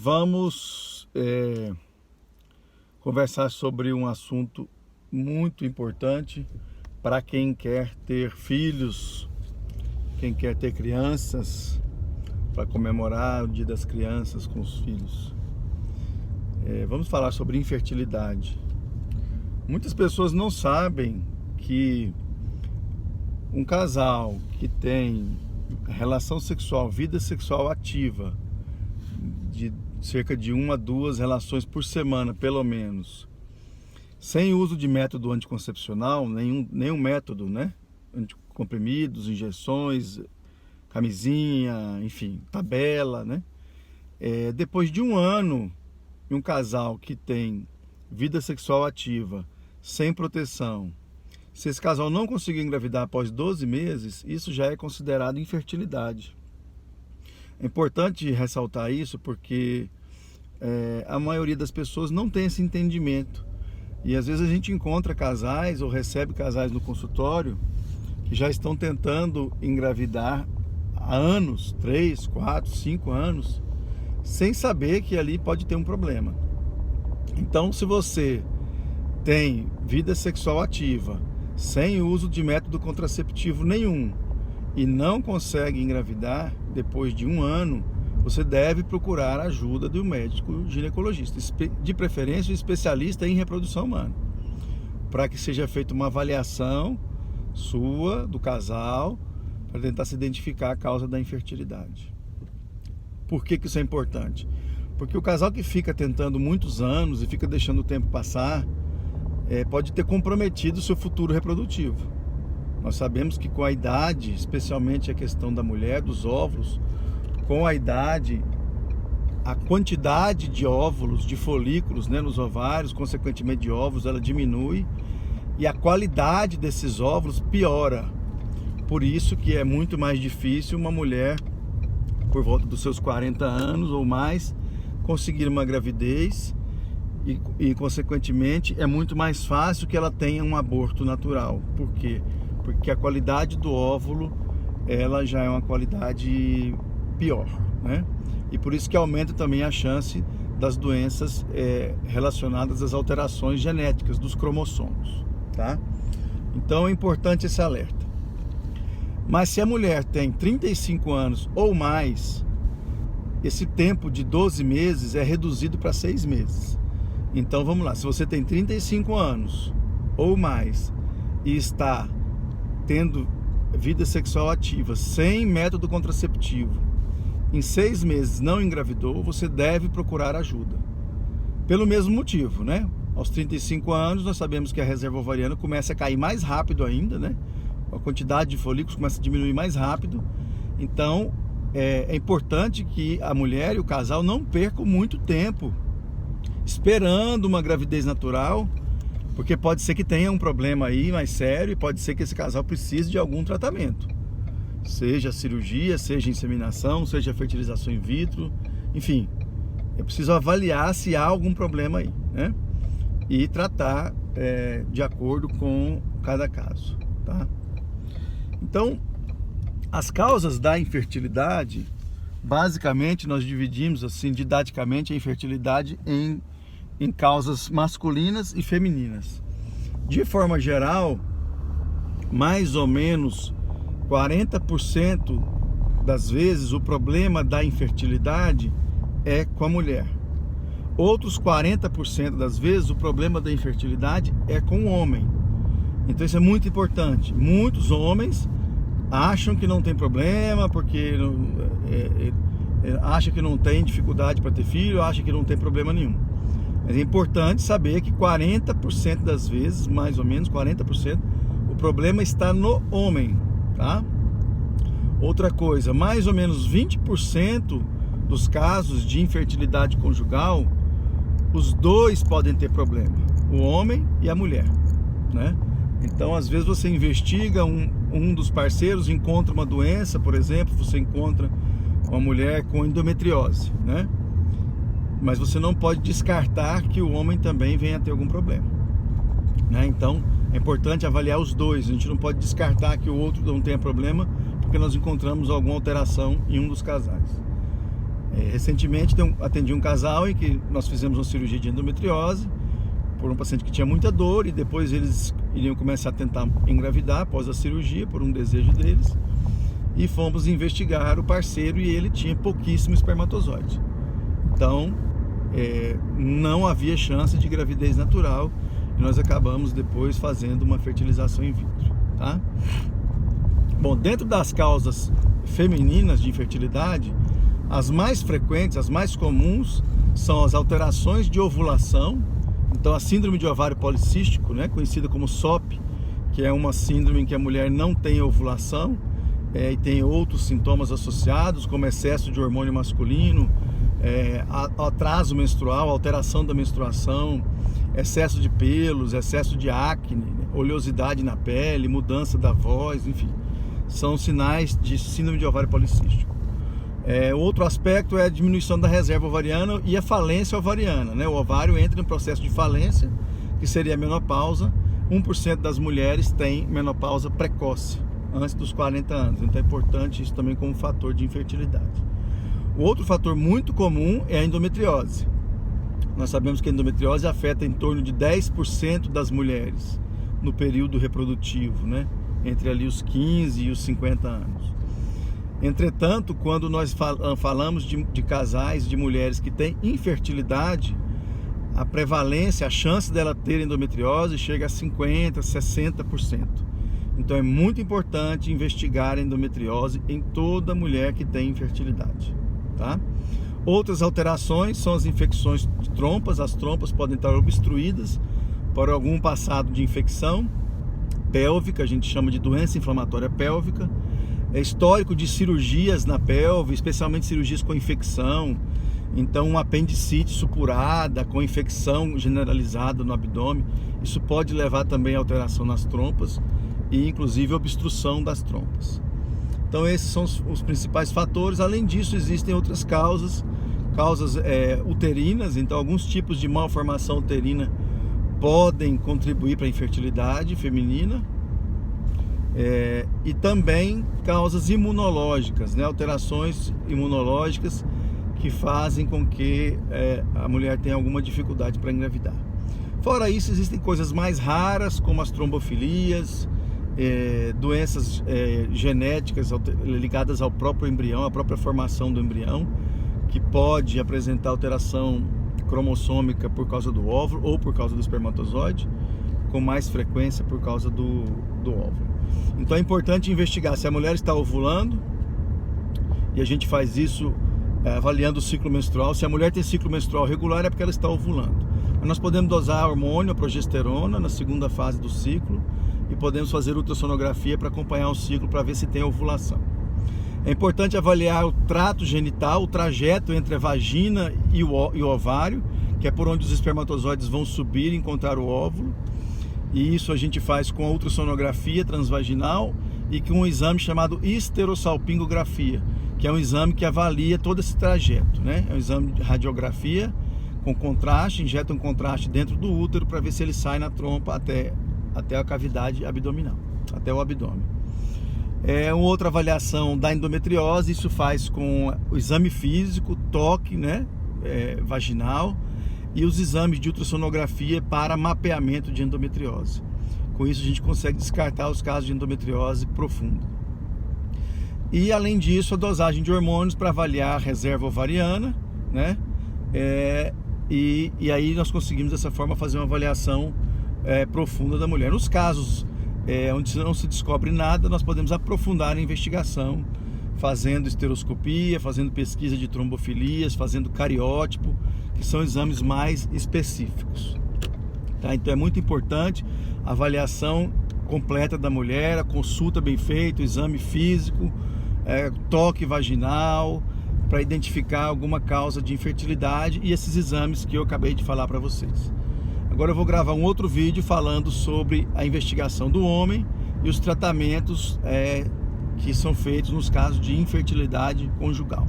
vamos conversar sobre um assunto muito importante para quem quer ter filhos, quem quer ter crianças, para comemorar o Dia das Crianças com os filhos. Vamos falar sobre infertilidade. Muitas pessoas não sabem que um casal que tem relação sexual, vida sexual ativa, de cerca de 1 a 2 relações por semana, pelo menos, sem uso de método anticoncepcional, nenhum método, né? Comprimidos, injeções, camisinha, enfim, tabela, né? Depois de 1 ano, um casal que tem vida sexual ativa, sem proteção, se esse casal não conseguir engravidar após 12 meses, isso já é considerado infertilidade. É importante ressaltar isso porque a maioria das pessoas não tem esse entendimento. E às vezes a gente encontra casais ou recebe casais no consultório que já estão tentando engravidar há anos, 3, 4, 5 anos, sem saber que ali pode ter um problema. Então, se você tem vida sexual ativa, sem uso de método contraceptivo nenhum, e não consegue engravidar depois de 1 ano, você deve procurar a ajuda do médico ginecologista, de preferência um especialista em reprodução humana, para que seja feita uma avaliação sua, do casal, para tentar se identificar a causa da infertilidade. Por que isso é importante? Porque o casal que fica tentando muitos anos e fica deixando o tempo passar, pode ter comprometido o seu futuro reprodutivo. Nós sabemos que com a idade, especialmente a questão da mulher, dos óvulos, com a idade, a quantidade de óvulos, de folículos, né, nos ovários, consequentemente de óvulos, ela diminui e a qualidade desses óvulos piora. Por isso que é muito mais difícil uma mulher, por volta dos seus 40 anos ou mais, conseguir uma gravidez e consequentemente, é muito mais fácil que ela tenha um aborto natural. Por quê? Porque a qualidade do óvulo, ela já é uma qualidade pior, né? E por isso que aumenta também a chance das doenças relacionadas às alterações genéticas dos cromossomos, tá? Então é importante esse alerta. Mas se a mulher tem 35 anos ou mais, esse tempo de 12 meses é reduzido para 6 meses. Então vamos lá, se você tem 35 anos ou mais e está tendo vida sexual ativa sem método contraceptivo, em 6 meses não engravidou, você deve procurar ajuda. Pelo mesmo motivo, né? Aos 35 anos nós sabemos que a reserva ovariana começa a cair mais rápido ainda, né? A quantidade de folículos começa a diminuir mais rápido. Então é importante que a mulher e o casal não percam muito tempo esperando uma gravidez natural, porque pode ser que tenha um problema aí mais sério e pode ser que esse casal precise de algum tratamento, seja cirurgia, seja inseminação, seja fertilização in vitro, enfim, é preciso avaliar se há algum problema aí, né? E tratar de acordo com cada caso, tá? Então, as causas da infertilidade, basicamente nós dividimos assim didaticamente a infertilidade em causas masculinas e femininas. De forma geral, mais ou menos 40% das vezes o problema da infertilidade é com a mulher. Outros 40% das vezes o problema da infertilidade é com o homem. Então isso é muito importante. Muitos homens acham que não tem problema porque acham que não tem dificuldade para ter filho, acham que não tem problema nenhum. Mas é importante saber que 40% das vezes, mais ou menos 40%, o problema está no homem, tá? Outra coisa, mais ou menos 20% dos casos de infertilidade conjugal, os dois podem ter problema, o homem e a mulher, né? Então, às vezes você investiga um dos parceiros, encontra uma doença, por exemplo, você encontra uma mulher com endometriose, né? Mas você não pode descartar que o homem também venha a ter algum problema, né? Então, é importante avaliar os dois. A gente não pode descartar que o outro não tenha problema porque nós encontramos alguma alteração em um dos casais. Recentemente atendi um casal em que nós fizemos uma cirurgia de endometriose por um paciente que tinha muita dor, e depois eles iriam começar a tentar engravidar após a cirurgia, por um desejo deles, e fomos investigar o parceiro e ele tinha pouquíssimo espermatozoide. Então não havia chance de gravidez natural, e nós acabamos depois fazendo uma fertilização in vitro, tá? Bom, dentro das causas femininas de infertilidade, as mais frequentes, as mais comuns, são as alterações de ovulação. Então a síndrome de ovário policístico, né, conhecida como SOP, que é uma síndrome em que a mulher não tem ovulação, e tem outros sintomas associados, como excesso de hormônio masculino, atraso menstrual, alteração da menstruação, excesso de pelos, excesso de acne, oleosidade na pele, mudança da voz, enfim, são sinais de síndrome de ovário policístico. Outro aspecto é a diminuição da reserva ovariana e a falência ovariana, né? O ovário entra em processo de falência, que seria a menopausa. 1% das mulheres tem menopausa precoce, antes dos 40 anos. Então é importante isso também como fator de infertilidade. O outro fator muito comum é a endometriose. Nós sabemos que a endometriose afeta em torno de 10% das mulheres no período reprodutivo, né? Entre ali os 15 e os 50 anos. Entretanto, quando nós falamos de casais, de mulheres que têm infertilidade, a prevalência, a chance dela ter endometriose chega a 50%, 60%. Então é muito importante investigar a endometriose em toda mulher que tem infertilidade, tá? Outras alterações são as infecções de trompas. As trompas podem estar obstruídas por algum passado de infecção pélvica, a gente chama de doença inflamatória pélvica. Histórico de cirurgias na pelve, especialmente cirurgias com infecção. Então uma apendicite supurada com infecção generalizada no abdômen, isso pode levar também a alteração nas trompas e inclusive obstrução das trompas. Então esses são os principais fatores. Além disso, existem outras causas uterinas. Então alguns tipos de malformação uterina podem contribuir para a infertilidade feminina. E também causas imunológicas, né? Alterações imunológicas que fazem com que a mulher tenha alguma dificuldade para engravidar. Fora isso, existem coisas mais raras, como as trombofilias, doenças genéticas ligadas ao próprio embrião, à própria formação do embrião, que pode apresentar alteração cromossômica por causa do óvulo ou por causa do espermatozoide, com mais frequência por causa do óvulo. Então é importante investigar se a mulher está ovulando, e a gente faz isso avaliando o ciclo menstrual. Se a mulher tem ciclo menstrual regular, é porque ela está ovulando. Mas nós podemos dosar hormônio, a progesterona, na segunda fase do ciclo, e podemos fazer ultrassonografia para acompanhar o ciclo, para ver se tem ovulação. É importante avaliar o trato genital, o trajeto entre a vagina e o ovário, que é por onde os espermatozoides vão subir e encontrar o óvulo. E isso a gente faz com a ultrassonografia transvaginal e com um exame chamado histerosalpingografia, que é um exame que avalia todo esse trajeto, né? É um exame de radiografia com contraste, injeta um contraste dentro do útero para ver se ele sai na trompa até a cavidade abdominal, até o abdômen. Uma outra avaliação da endometriose, isso faz com o exame físico, toque, né? Vaginal, e os exames de ultrassonografia para mapeamento de endometriose. Com isso a gente consegue descartar os casos de endometriose profunda. E além disso, a dosagem de hormônios para avaliar a reserva ovariana, né? E aí nós conseguimos dessa forma fazer uma avaliação profunda da mulher. Nos casos onde não se descobre nada, nós podemos aprofundar a investigação, fazendo esteroscopia, fazendo pesquisa de trombofilias, fazendo cariótipo, que são exames mais específicos, tá? Então é muito importante a avaliação completa da mulher, a consulta bem feita, o exame físico, toque vaginal, para identificar alguma causa de infertilidade, e esses exames que eu acabei de falar para vocês. Agora eu vou gravar um outro vídeo falando sobre a investigação do homem e os tratamentos que são feitos nos casos de infertilidade conjugal.